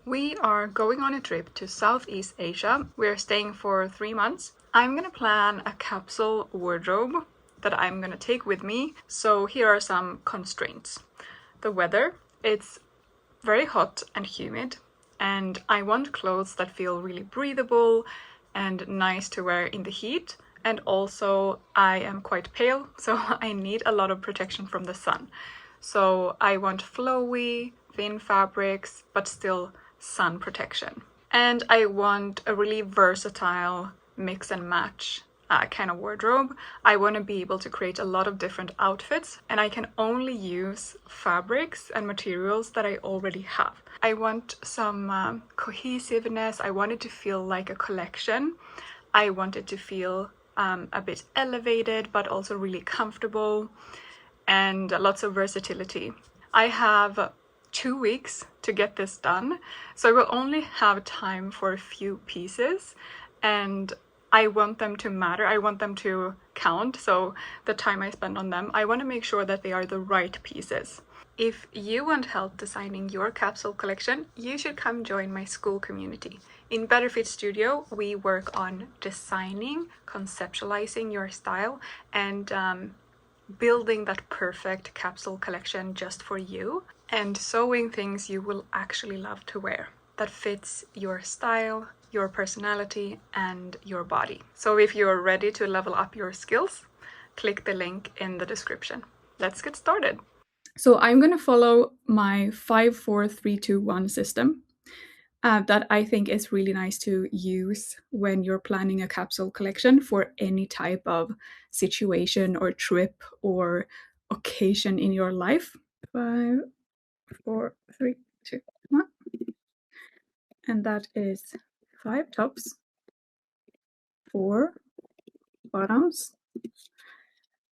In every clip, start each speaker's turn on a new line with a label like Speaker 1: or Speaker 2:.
Speaker 1: We are going on a trip to Southeast Asia. We're staying for 3 months. I'm gonna plan a capsule wardrobe that I'm gonna take with me. So here are some constraints. The weather, it's very hot and humid, and I want clothes that feel really breathable and nice to wear in the heat. And also I am quite pale, so I need a lot of protection from the sun. So I want flowy, thin fabrics, but still sun protection. And I want a really versatile mix and match kind of wardrobe. I want to be able to create a lot of different outfits, and I can only use fabrics and materials that I already have. I want some cohesiveness. I want it to feel like a collection. I want it to feel a bit elevated, but also really comfortable, and lots of versatility. I have 2 weeks to get this done, so I will only have time for a few pieces, and I want them to matter. I want them to count, so the time I spend on them, I want to make sure that they are the right pieces. If you want help designing your capsule collection, you should come join my school community. In Better Fit Studio, we work on designing, conceptualizing your style, and building that perfect capsule collection just for you, and sewing things you will actually love to wear that fits your style, your personality, and your body. So if you're ready to level up your skills, click the link in the description. Let's get started. So I'm going to follow my 5-4-3-2-1 system that I think is really nice to use when you're planning a capsule collection for any type of situation or trip or occasion in your life. 5, 4, 3, 2, 1. And that is 5 tops, 4 bottoms.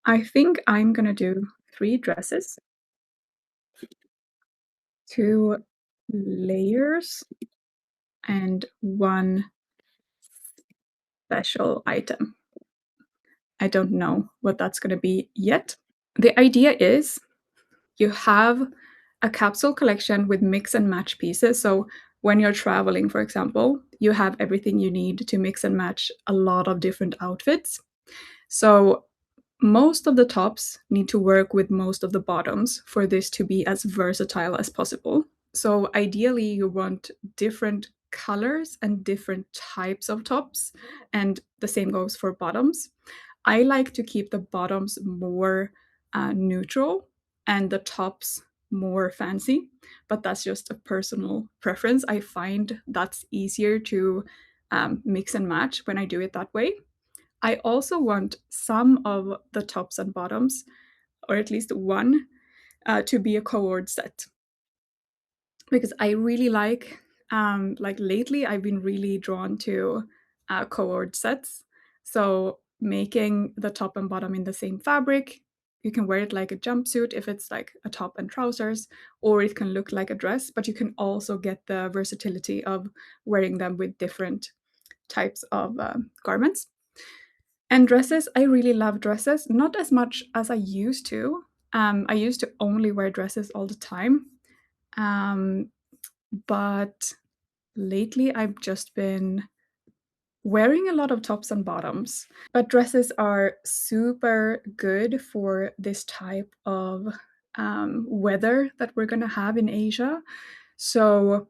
Speaker 1: I think I'm gonna do 3 dresses, 2 layers, and 1 special item. I don't know what that's gonna be yet. The idea is you have a capsule collection with mix and match pieces. So when you're traveling, for example, you have everything you need to mix and match a lot of different outfits. So most of the tops need to work with most of the bottoms for this to be as versatile as possible. So ideally, you want different colors and different types of tops, and the same goes for bottoms. I like to keep the bottoms more neutral and the tops more fancy, but that's just a personal preference. I find that's easier to mix and match when I do it that way. I also want some of the tops and bottoms, or at least one, to be a cord set, because I really like lately I've been really drawn to cord sets. So making the top and bottom in the same fabric, you can wear it like a jumpsuit if it's like a top and trousers, or it can look like a dress, but you can also get the versatility of wearing them with different types of garments. And dresses, I really love dresses, not as much as I used to. I used to only wear dresses all the time. Um, but lately I've just been wearing a lot of tops and bottoms. But dresses are super good for this type of weather that we're going to have in Asia. So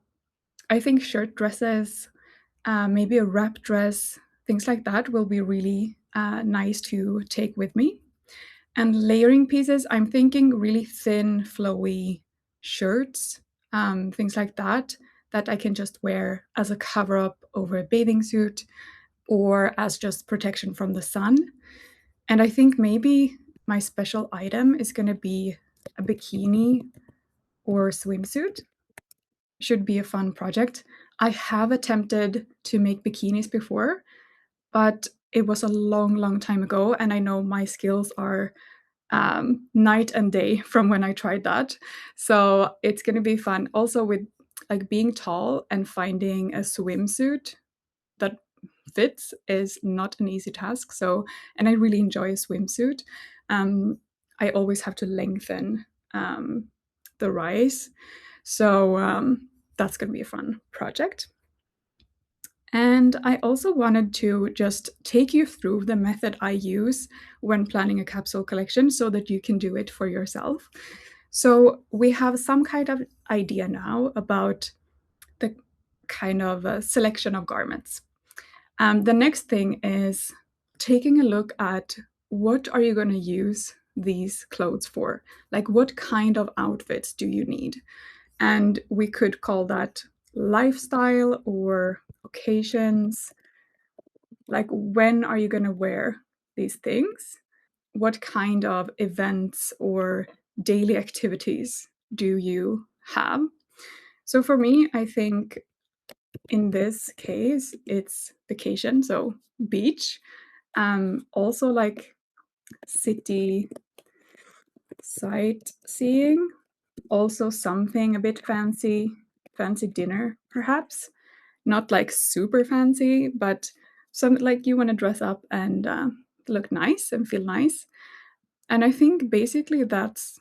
Speaker 1: I think shirt dresses, maybe a wrap dress, things like that will be really nice to take with me. And layering pieces, I'm thinking really thin, flowy shirts, things like that, that I can just wear as a cover up over a bathing suit or as just protection from the sun. And I think maybe my special item is going to be a bikini or swimsuit. Should be a fun project. I have attempted to make bikinis before, but it was a long, long time ago, and I know my skills are night and day from when I tried that. So it's going to be fun. Also, with like being tall and finding a swimsuit that fits is not an easy task. So, and I really enjoy a swimsuit. I always have to lengthen the rise. So that's going to be a fun project. And I also wanted to just take you through the method I use when planning a capsule collection so that you can do it for yourself. So we have some kind of idea now about the kind of selection of garments. The next thing is taking a look at what are you going to use these clothes for? Like what kind of outfits do you need? And we could call that lifestyle or occasions. Like when are you going to wear these things? What kind of events or daily activities do you have? So for me, I think in this case, it's vacation, so beach. Also like city sightseeing, also something a bit fancy, fancy dinner perhaps. Not like super fancy, but some like you want to dress up and look nice and feel nice. And I think basically that's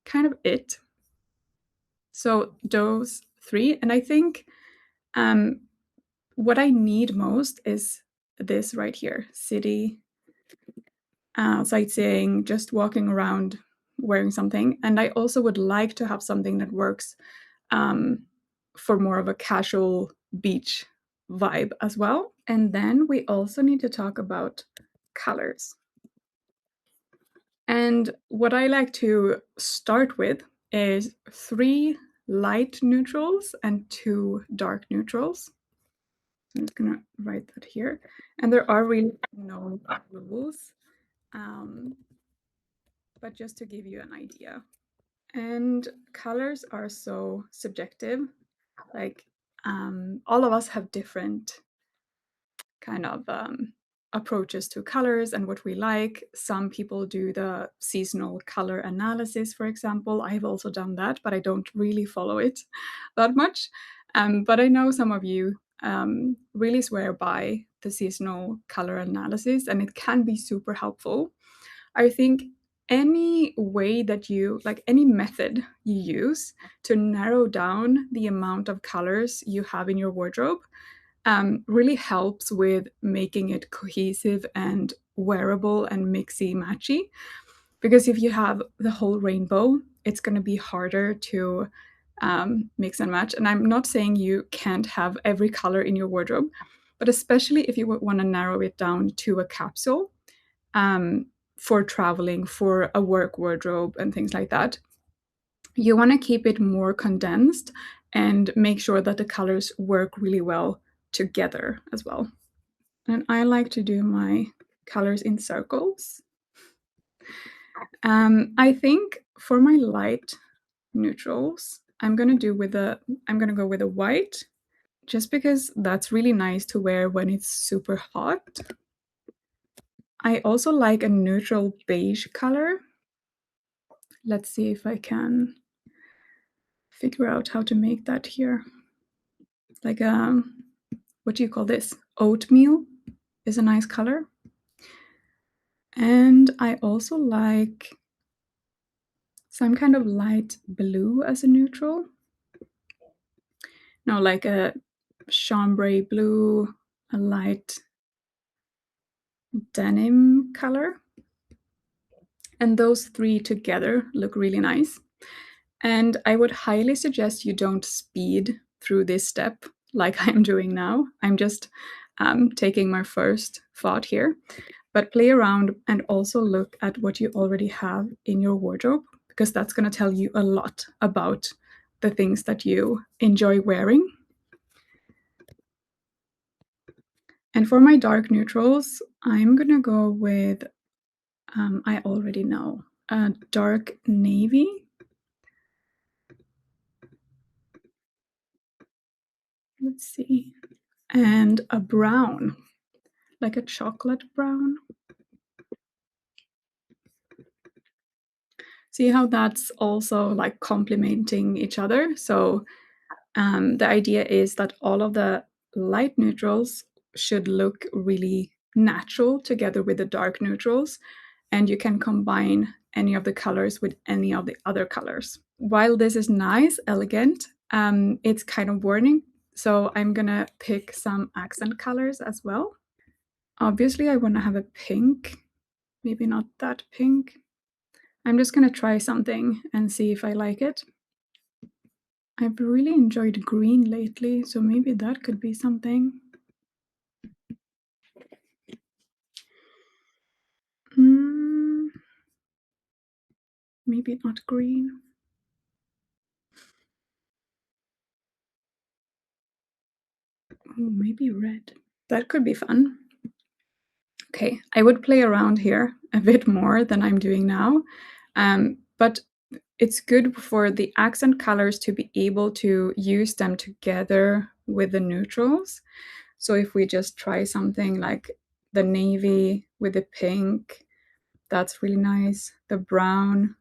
Speaker 1: kind of it. So those three, and I think um, what I need most is this right here: city, sightseeing, just walking around wearing something. And I also would like to have something that works um, for more of a casual beach vibe as well. And then we also need to talk about colors. And what I like to start with is 3 light neutrals and 2 dark neutrals. I'm just gonna write that here. And there are really no rules, um, but just to give you an idea. And colors are so subjective. Like all of us have different kind of approaches to colors and what we like. Some people do the seasonal color analysis, for example. I've also done that, but I don't really follow it that much. But I know some of you really swear by the seasonal color analysis, and it can be super helpful. I think any way that you like any method you use to narrow down the amount of colors you have in your wardrobe really helps with making it cohesive and wearable and mixy matchy. Because if you have the whole rainbow, it's going to be harder to mix and match. And I'm not saying you can't have every color in your wardrobe, but especially if you want to narrow it down to a capsule um, for traveling, for a work wardrobe, and things like that, you want to keep it more condensed and make sure that the colors work really well together as well. And I like to do my colors in circles. I think for my light neutrals, I'm gonna go with a white, just because that's really nice to wear when it's super hot. I also like a neutral beige color. Let's see if I can figure out how to make that here. Like what do you call this? Oatmeal is a nice color. And I also like some kind of light blue as a neutral. No, like a chambray blue, a light denim color. And those 3 together look really nice. And I would highly suggest you don't speed through this step like I'm doing now. I'm just taking my first thought here. But play around and also look at what you already have in your wardrobe, because that's going to tell you a lot about the things that you enjoy wearing. And for my dark neutrals, I'm going to go with, I already know, a dark navy. Let's see. And a brown, like a chocolate brown. See how that's also like complementing each other? So the idea is that all of the light neutrals should look really natural together with the dark neutrals, and you can combine any of the colors with any of the other colors. While this is nice, elegant, It's kind of boring, so I'm gonna pick some accent colors as well. Obviously, I want to have a pink, maybe not that pink. I'm just gonna try something and see if I like it. I've really enjoyed green lately, so maybe that could be something. Mm, maybe not green. Oh, maybe red. That could be fun. Okay, I would play around here a bit more than I'm doing now, but it's good for the accent colors to be able to use them together with the neutrals. So if we just try something like the navy with the pink, that's really nice. The brown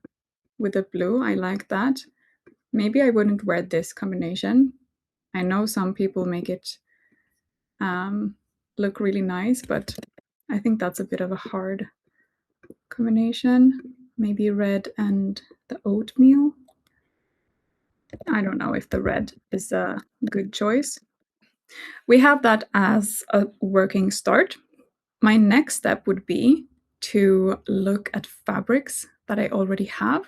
Speaker 1: with the blue, I like that. Maybe I wouldn't wear this combination. I know some people make it um, look really nice, but I think that's a bit of a hard combination. Maybe red and the oatmeal. I don't know if the red is a good choice. We have that as a working start. My next step would be to look at fabrics that I already have.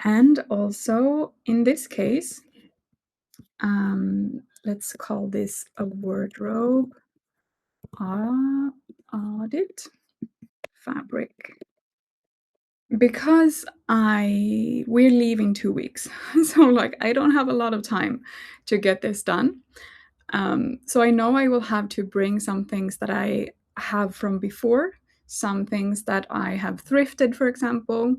Speaker 1: And also, in this case, let's call this a wardrobe audit fabric. Because we're leaving 2 weeks, so like I don't have a lot of time to get this done. So I know I will have to bring some things that I have from before, some things that I have thrifted, for example,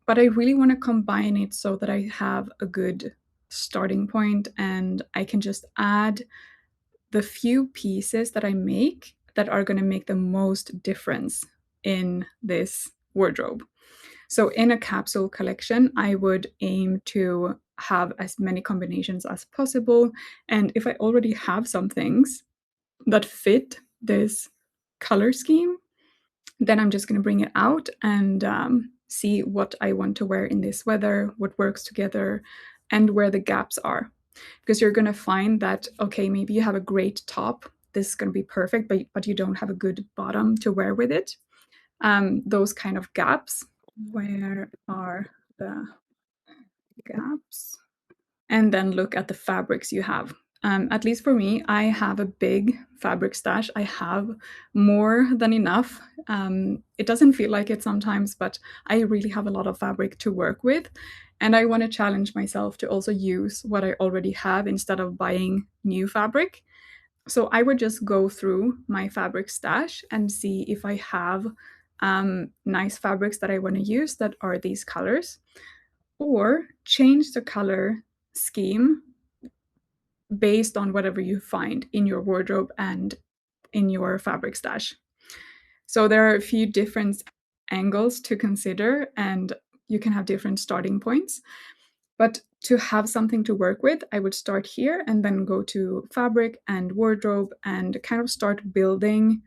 Speaker 1: but I really want to combine it so that I have a good starting point and I can just add the few pieces that I make that are going to make the most difference in this wardrobe. So in a capsule collection, I would aim to have as many combinations as possible. And if I already have some things that fit this color scheme, then I'm just going to bring it out and see what I want to wear in this weather, what works together, and where the gaps are. Because you're going to find that, okay, maybe you have a great top. This is going to be perfect, but you don't have a good bottom to wear with it. Those kind of gaps. Where are the gaps? And then look at the fabrics you have. At least for me, I have a big fabric stash. I have more than enough. It doesn't feel like it sometimes, but I really have a lot of fabric to work with. And I want to challenge myself to also use what I already have instead of buying new fabric. So I would just go through my fabric stash and see if I have nice fabrics that I want to use that are these colors, or change the color scheme based on whatever you find in your wardrobe and in your fabric stash. So there are a few different angles to consider, and you can have different starting points. But to have something to work with, I would start here and then go to fabric and wardrobe and kind of start building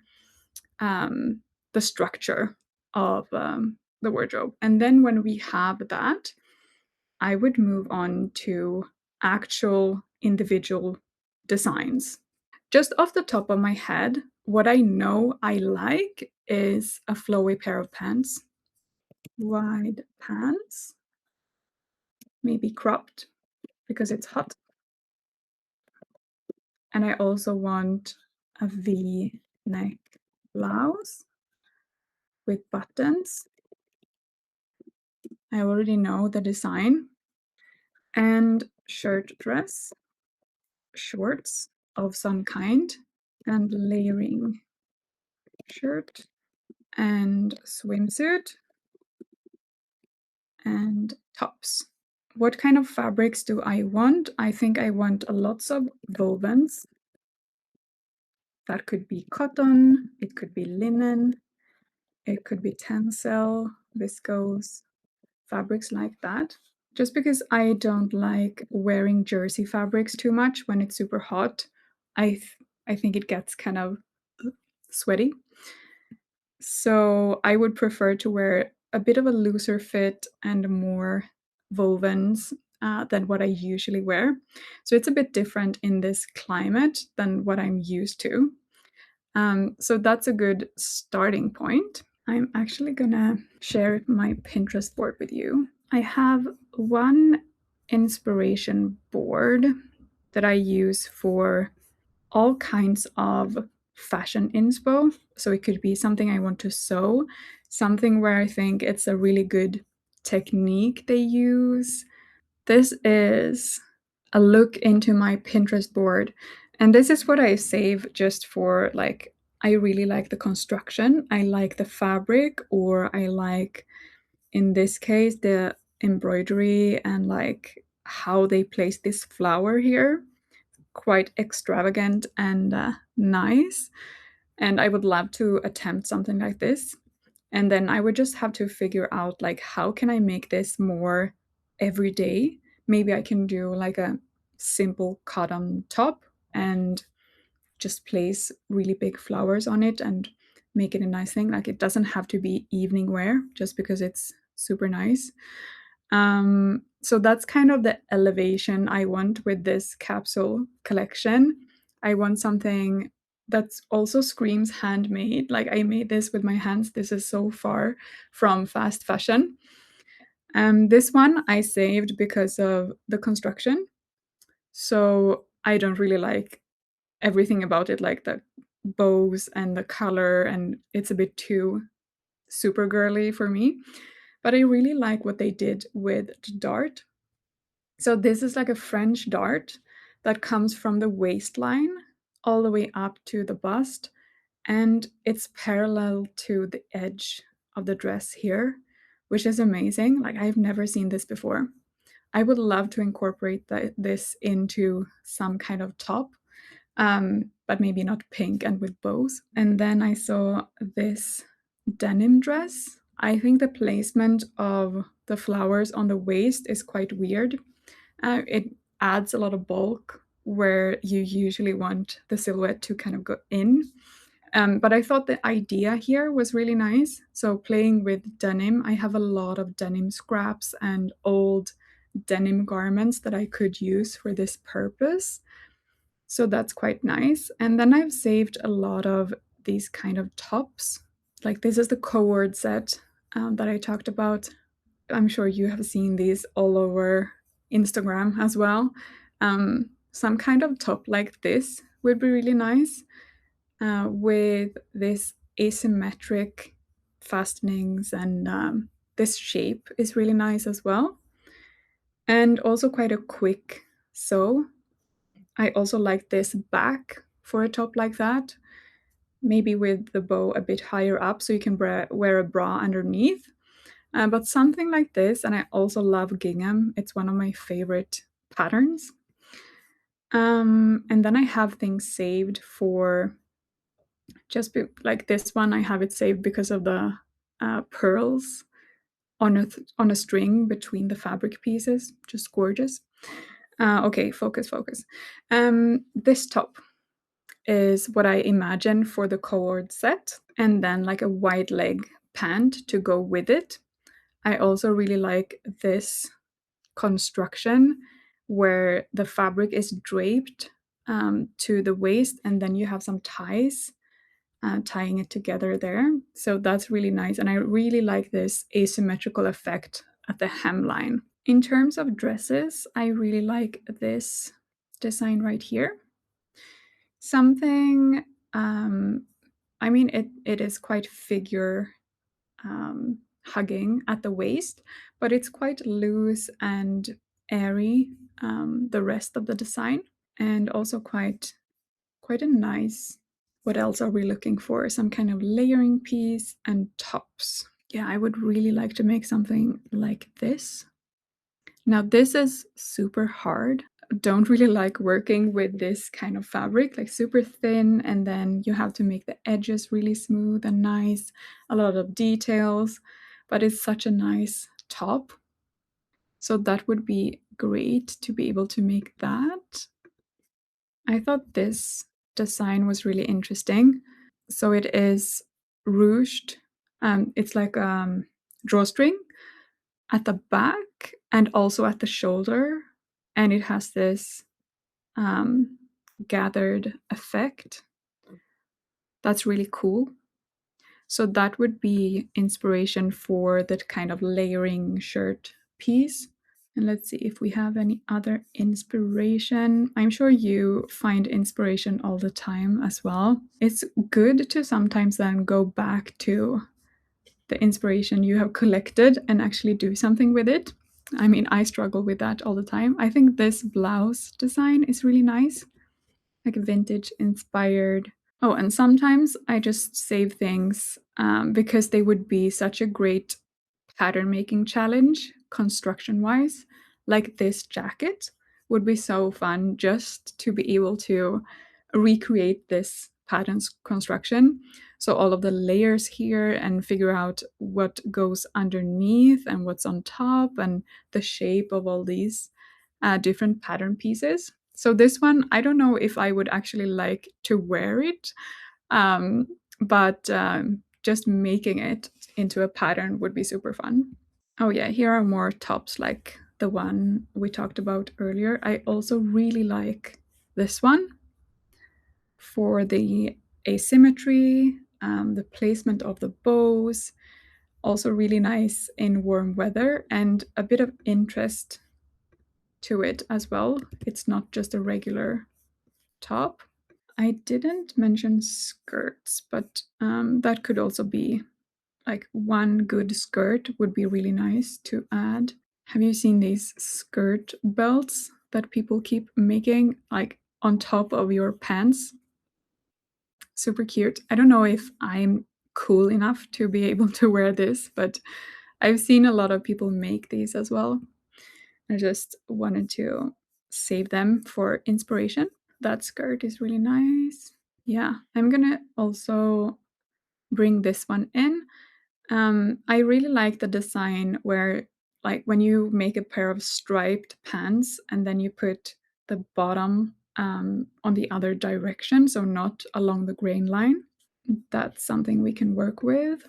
Speaker 1: the structure of the wardrobe. And then when we have that, I would move on to actual individual designs. Just off the top of my head, what I know I like is a flowy pair of pants, wide pants, maybe cropped because it's hot. And I also want a V neck blouse with buttons. I already know the design. And shirt dress, shorts of some kind, and layering shirt and swimsuit and tops. What kind of fabrics do I want? I think I want lots of wovens. That could be cotton, it could be linen, it could be tencel, viscose, fabrics like that. Just because I don't like wearing jersey fabrics too much when it's super hot, I think it gets kind of sweaty. So I would prefer to wear a bit of a looser fit and more wovens. than what I usually wear. So it's a bit different in this climate than what I'm used to. So that's a good starting point. I'm actually gonna share my Pinterest board with you. I have one inspiration board that I use for all kinds of fashion inspo. So it could be something I want to sew, something where I think it's a really good technique they use. This is a look into my Pinterest board. And this is what I save just for like, I really like the construction. I like the fabric, or I like, in this case, the embroidery and like how they place this flower here. Quite extravagant and nice. And I would love to attempt something like this. And then I would just have to figure out like how can I make this more everyday. Maybe I can do like a simple cotton top and just place really big flowers on it and make it a nice thing. Like it doesn't have to be evening wear just because it's super nice. So that's kind of the elevation I want with this capsule collection. I want something that also screams handmade. Like I made this with my hands. This is so far from fast fashion. This one I saved because of the construction. So I don't really like everything about it, like the bows and the color, and it's a bit too super girly for me. But I really like what they did with the dart. So this is like a French dart that comes from the waistline all the way up to the bust, and it's parallel to the edge of the dress here, which is amazing. Like I've never seen this before. I would love to incorporate this into some kind of top, but maybe not pink and with bows. And then I saw this denim dress. I think the placement of the flowers on the waist is quite weird. It adds a lot of bulk where you usually want the silhouette to kind of go in. But I thought the idea here was really nice. So playing with denim, I have a lot of denim scraps and old denim garments that I could use for this purpose. So that's quite nice. And then I've saved a lot of these kind of tops. Like this is the co-word set that I talked about. I'm sure you have seen these all over Instagram as well. Some kind of top like this would be really nice with this asymmetric fastenings, and this shape is really nice as well. And also quite a quick sew. I also like this back for a top like that, maybe with the bow a bit higher up so you can wear a bra underneath. But something like this, and I also love gingham. It's one of my favorite patterns. And then I have things saved for like this one. I have it saved because of the pearls on a string between the fabric pieces. Just gorgeous. Okay, focus. This top is what I imagine for the cord set, and then like a wide leg pant to go with it. I also really like this construction where the fabric is draped to the waist, and then you have some ties tying it together there. So that's really nice, and I really like this asymmetrical effect at the hemline. In terms of dresses, I really like this design right here. Something, I mean, it is quite figure hugging at the waist, but it's quite loose and airy, the rest of the design, and also quite a nice. What else are we looking for? Some kind of layering piece and tops. Yeah, I would really like to make something like this. Now, this is super hard. Don't really like working with this kind of fabric, like super thin, and then you have to make the edges really smooth and nice, a lot of details, but it's such a nice top. So that would be great to be able to make that. I thought this design was really interesting. So it is ruched. It's like drawstring at the back, back and also at the shoulder, and it has this um, gathered effect. That's really cool. So that would be inspiration for that kind of layering shirt piece. And let's see if we have any other inspiration. I'm sure you find inspiration all the time as well. It's good to sometimes then go back to the inspiration you have collected and actually do something with it. I mean, I struggle with that all the time. I think this blouse design is really nice, like vintage inspired. Oh, and sometimes I just save things because they would be such a great pattern making challenge construction wise. Like this jacket would be so fun just to be able to recreate this pattern's construction. So all of the layers here and figure out what goes underneath and what's on top and the shape of all these different pattern pieces. So this one, I don't know if I would actually like to wear it, um, but just making it into a pattern would be super fun. Oh yeah, here are more tops like the one we talked about earlier. I also really like this one for the asymmetry, the placement of the bows, also really nice in warm weather and a bit of interest to it as well. It's not just a regular top. I didn't mention skirts, but that could also be like one good skirt would be really nice to add. Have you seen these skirt belts that people keep making like on top of your pants? Super cute. I don't know if I'm cool enough to be able to wear this, but I've seen a lot of people make these as well. I just wanted to save them for inspiration. That skirt is really nice. Yeah, I'm gonna also bring this one in. I really like the design where, like, when you make a pair of striped pants and then you put the bottom on the other direction, so not along the grain line. That's something we can work with.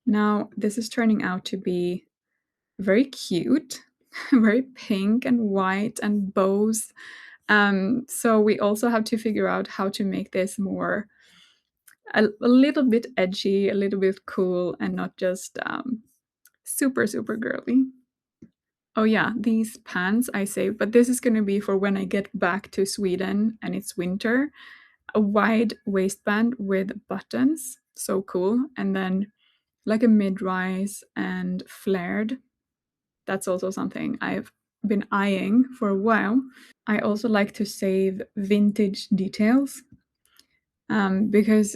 Speaker 1: Now, this is turning out to be very cute, very pink and white and bows. So we also have to figure out how to make this more a little bit edgy, a little bit cool, and not just super, super girly. Oh, yeah, these pants I saved, but this is going to be for when I get back to Sweden and it's winter. A wide waistband with buttons, so cool. And then like a mid rise and flared. That's also something I've been eyeing for a while. I also like to save vintage details because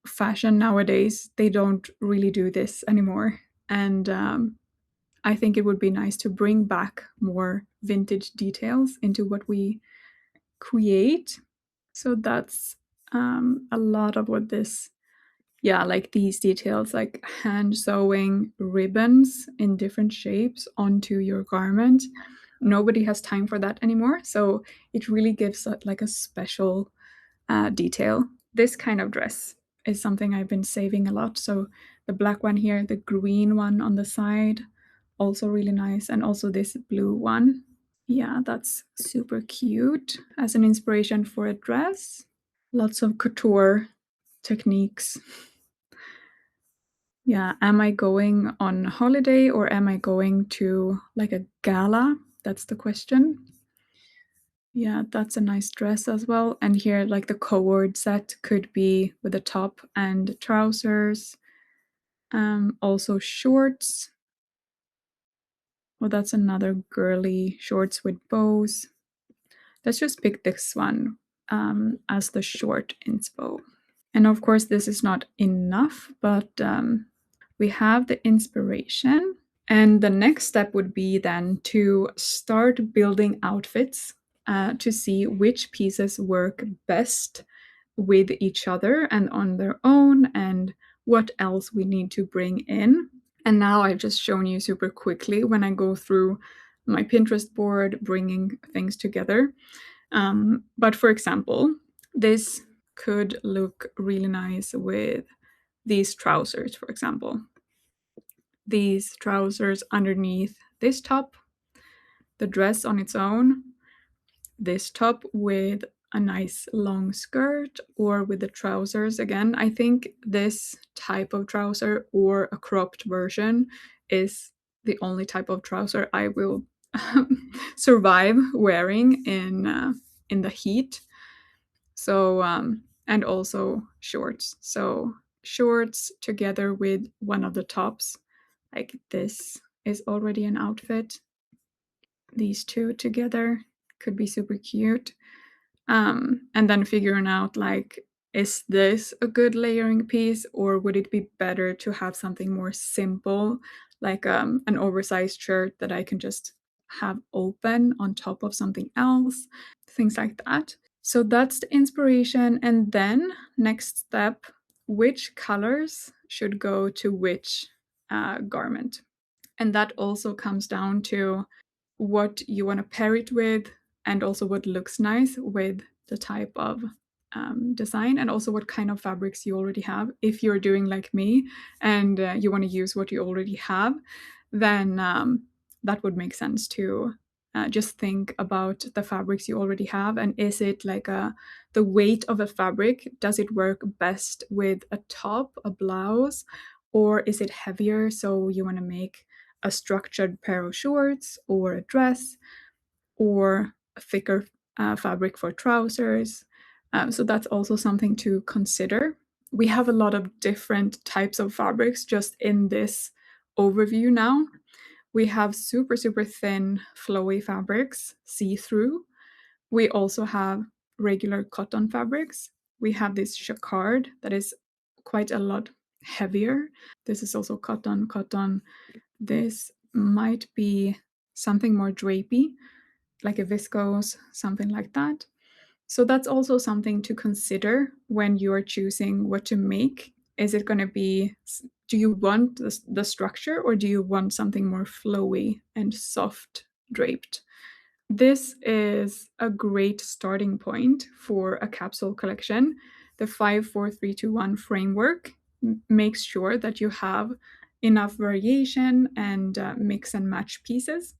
Speaker 1: fashion nowadays, they don't really do this anymore. And I think it would be nice to bring back more vintage details into what we create. So that's a lot of what this, yeah, like these details, like hand sewing ribbons in different shapes onto your garment. Nobody has time for that anymore. So it really gives like a special detail. This kind of dress is something I've been saving a lot. So the black one here, the green one on the side, also really nice. And also this blue one. Yeah, that's super cute as an inspiration for a dress. Lots of couture techniques. Yeah, am I going on holiday or am I going to like a gala? That's the question. Yeah, that's a nice dress as well. And here, like the cord set could be with a top and trousers. Also shorts. Well, that's another girly shorts with bows. Let's just pick this one as the short inspo. And of course, this is not enough, but we have the inspiration. And the next step would be then to start building outfits to see which pieces work best with each other and on their own, and what else we need to bring in. And now I've just shown you super quickly when I go through my Pinterest board, bringing things together. But for example, this could look really nice with these trousers, for example. these trousers underneath this top, the dress on its own, this top with a nice long skirt, or with the trousers again. I think this type of trouser or a cropped version is the only type of trouser I will survive wearing in the heat. So and also shorts. So shorts together with one of the tops, like this is already an outfit. These two together could be super cute. And then figuring out, like, is this a good layering piece, or would it be better to have something more simple, like an oversized shirt that I can just have open on top of something else, things like that. So that's the inspiration. And then next step, which colors should go to which garment? And that also comes down to what you want to pair it with, and also what looks nice with the type of design, and also what kind of fabrics you already have. If you're doing like me and you want to use what you already have, then that would make sense to just think about the fabrics you already have, and is it like the weight of a fabric, does it work best with a top, a blouse, or is it heavier, so you want to make a structured pair of shorts or a dress, or a thicker fabric for trousers. So that's also something to consider. We have a lot of different types of fabrics just in this overview now. We have super, super thin, flowy fabrics, see through. We also have regular cotton fabrics. We have this jacquard that is quite a lot heavier. This is also cotton, cotton. This might be something more drapey, like a viscose, something like that. So that's also something to consider when you're choosing what to make. Is it going to be, do you want the structure, or do you want something more flowy and soft draped? This is a great starting point for a capsule collection. The 5-4-3-2-1 framework makes sure that you have enough variation and mix and match pieces.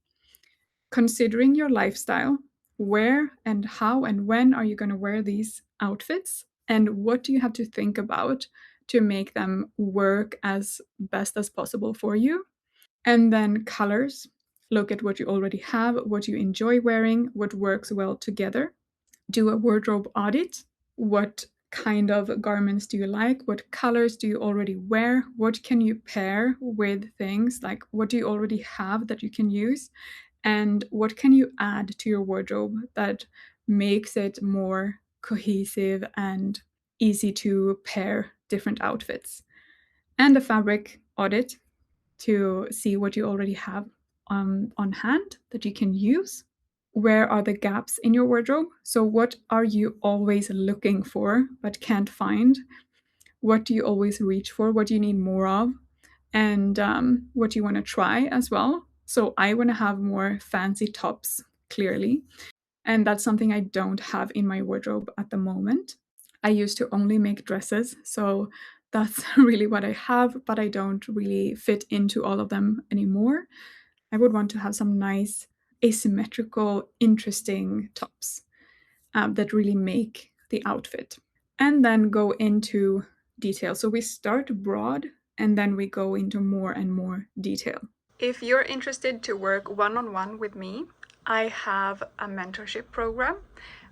Speaker 1: Considering your lifestyle, where and how and when are you going to wear these outfits, and what do you have to think about to make them work as best as possible for you? And then colors. Look at what you already have, what you enjoy wearing, what works well together. Do a wardrobe audit. What kind of garments do you like? What colors do you already wear? What can you pair with things? Like, what do you already have that you can use? And what can you add to your wardrobe that makes it more cohesive and easy to pair different outfits? And a fabric audit to see what you already have on hand that you can use. Where are the gaps in your wardrobe? So, what are you always looking for but can't find? What do you always reach for? What do you need more of? And what do you want to try as well? So, I want to have more fancy tops, clearly. And that's something I don't have in my wardrobe at the moment. I used to only make dresses, so that's really what I have, but I don't really fit into all of them anymore. I would want to have some nice, asymmetrical, interesting tops that really make the outfit. And then go into detail. So we start broad and then we go into more and more detail. If you're interested to work one-on-one with me, I have a mentorship program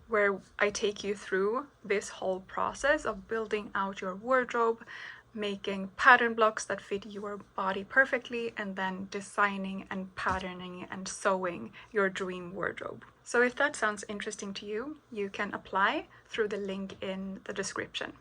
Speaker 1: where I take you through this whole process of building out your wardrobe, making pattern blocks that fit your body perfectly, and then designing and patterning and sewing your dream wardrobe. So if that sounds interesting to you, you can apply through the link in the description.